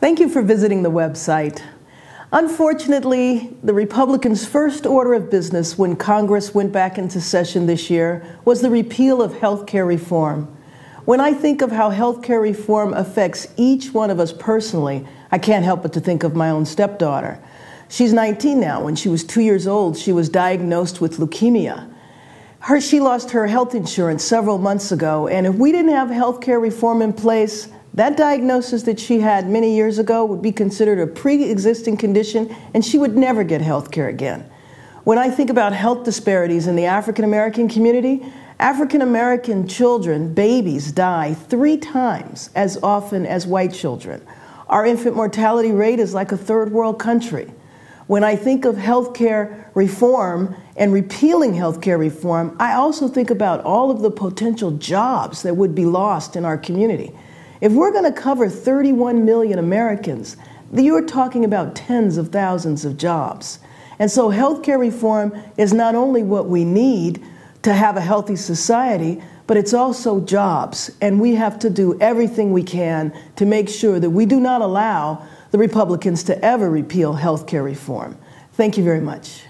Thank you for visiting the website. Unfortunately, the Republicans' first order of business when Congress went back into session this year was the repeal of health care reform. When I think of how health care reform affects each one of us personally, I can't help but to think of my own stepdaughter. She's 19 now. When she was 2 years old, she was diagnosed with leukemia. She lost her health insurance several months ago, and if we didn't have health care reform in place, that diagnosis that she had many years ago would be considered a pre-existing condition, and she would never get health care again. When I think about health disparities in the African American community, African American children, babies, die 3 times as often as white children. Our infant mortality rate is like a third world country. When I think of health care reform and repealing health care reform, I also think about all of the potential jobs that would be lost in our community. If we're going to cover 31 million Americans, you're talking about tens of thousands of jobs. And so health care reform is not only what we need to have a healthy society, but it's also jobs. And we have to do everything we can to make sure that we do not allow the Republicans to ever repeal health care reform. Thank you very much.